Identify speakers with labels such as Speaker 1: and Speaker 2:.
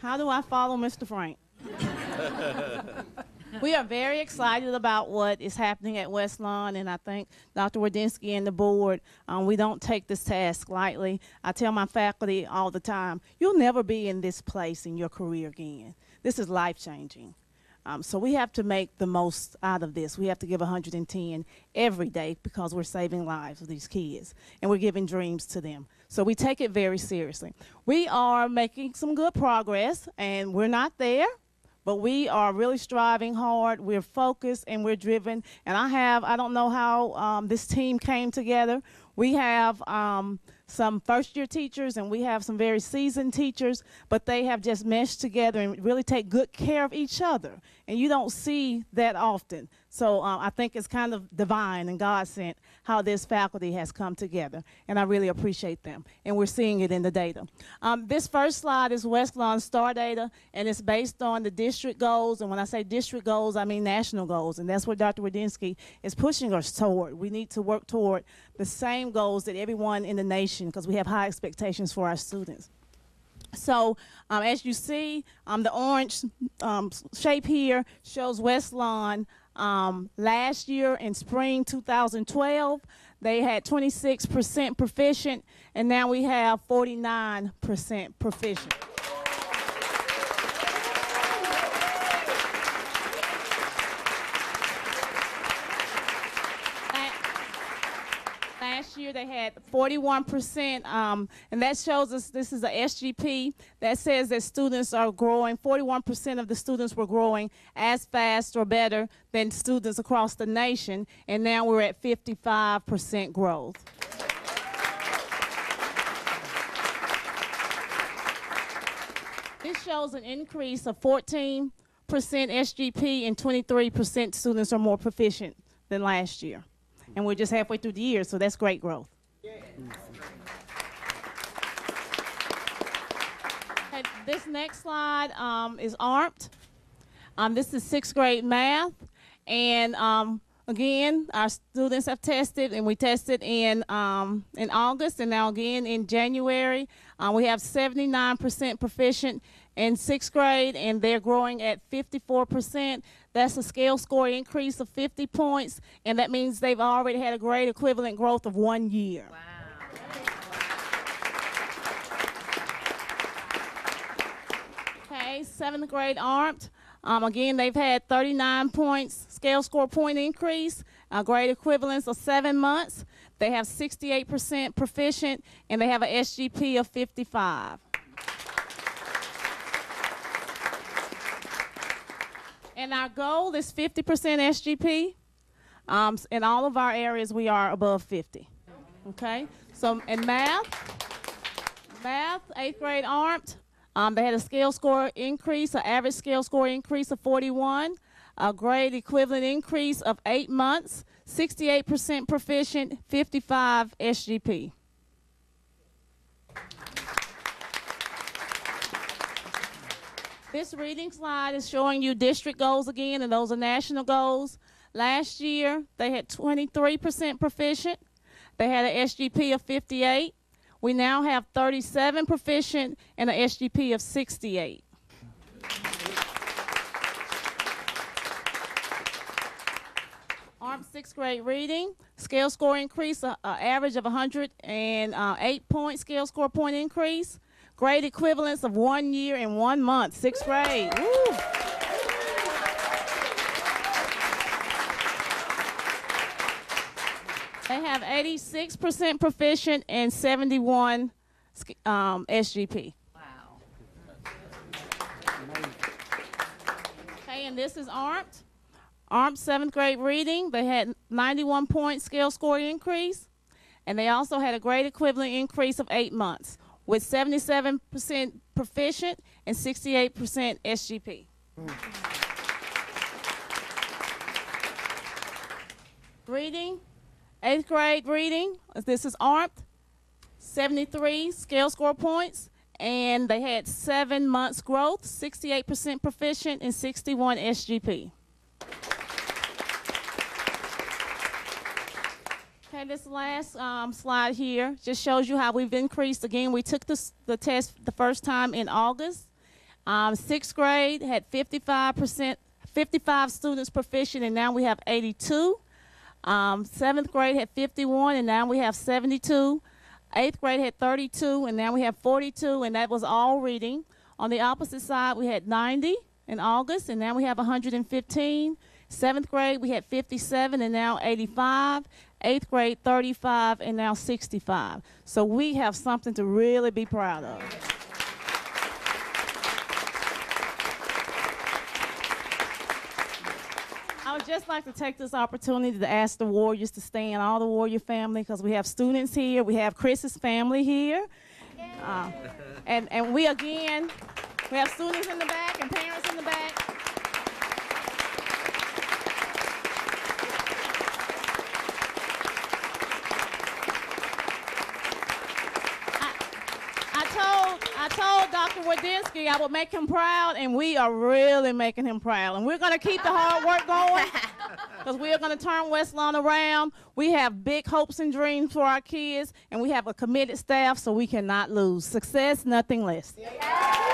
Speaker 1: How do I follow Mr. Frank? We are very excited about what is happening at Westlawn, and I think Dr. Wadinsky and the board, we don't take this task lightly. I tell my faculty all the time, you'll never be in this place in your career again. This is life-changing. So we have to make the most out of this. We have to give 110 every day because we're saving lives of these kids, and we're giving dreams to them. So we take it very seriously. We are making some good progress, and we're not there. But we are really striving hard. We're focused and we're driven. And I don't know how this team came together. We have some first-year teachers and we have some very seasoned teachers, but they have just meshed together and really take good care of each other. And you don't see that often. So I think it's kind of divine and God sent how this faculty has come together. And I really appreciate them. And we're seeing it in the data. This first slide is Westlawn Star Data, and it's based on the district goals. And when I say district goals, I mean national goals. And that's what Dr. Wadinsky is pushing us toward. We need to work toward the same goals that everyone in the nation, because we have high expectations for our students. So as you see, the orange shape here shows Westlawn. Last year in spring 2012, they had 26% proficient, and now we have 49% proficient. Last year they had 41%, and that shows us this is a SGP that says that students are growing. 41% of the students were growing as fast or better than students across the nation, and now we're at 55% growth. This shows an increase of 14% SGP, and 23% students are more proficient than last year. And we're just halfway through the year, so that's great growth. Yeah. Okay, this next slide is ARMT. This is 6th grade math. And again, our students have tested, and we tested in August, and now again in January. We have 79% proficient in 6th grade, and they're growing at 54%. That's a scale score increase of 50 points, and that means they've already had a grade equivalent growth of 1 year. Wow. Okay, 7th grade ARMT. Again, they've had 39 points, scale score point increase, grade equivalence of 7 months. They have 68% proficient, and they have an SGP of 55. And our goal is 50% SGP. In all of our areas, we are above 50. Okay? So in math, 8th grade ARMT, they had a scale score increase, an average scale score increase of 41, a grade equivalent increase of 8 months, 68% proficient, 55 SGP. This reading slide is showing you district goals again, and those are national goals. Last year, they had 23% proficient. They had an SGP of 58. We now have 37 proficient and an SGP of 68. ARMT 6th grade reading, scale score increase, average of 108 point scale score point increase. Grade equivalence of 1 year and 1 month, 6th grade. Woo. They have 86% proficient and 71 SGP. Wow. Okay, and this is ARMT. ARMT 7th grade reading. They had 91 point scale score increase, and they also had a grade equivalent increase of 8 months, with 77% proficient and 68% SGP. Reading, 8th grade reading, this is ARMT, 73 scale score points, and they had 7 months growth, 68% proficient and 61 SGP. Okay, this last slide here just shows you how we've increased. Again, we took the test the first time in August. Sixth grade had 55 students proficient, and now we have 82. Seventh grade had 51, and now we have 72. Eighth grade had 32, and now we have 42, and that was all reading. On the opposite side, we had 90 in August, and now we have 115. Seventh grade, we had 57, and now 85. Eighth grade, 35, and now 65. So we have something to really be proud of. I would just like to take this opportunity to ask the Warriors to stand, all the Warrior family, because we have students here. We have Chris's family here. And we have students in the back and parents in the back. I told Dr. Wadinsky I would make him proud, and we are really making him proud. And we're going to keep the hard work going because we are going to turn Westlawn around. We have big hopes and dreams for our kids, and we have a committed staff, so we cannot lose. Success, nothing less. Yeah.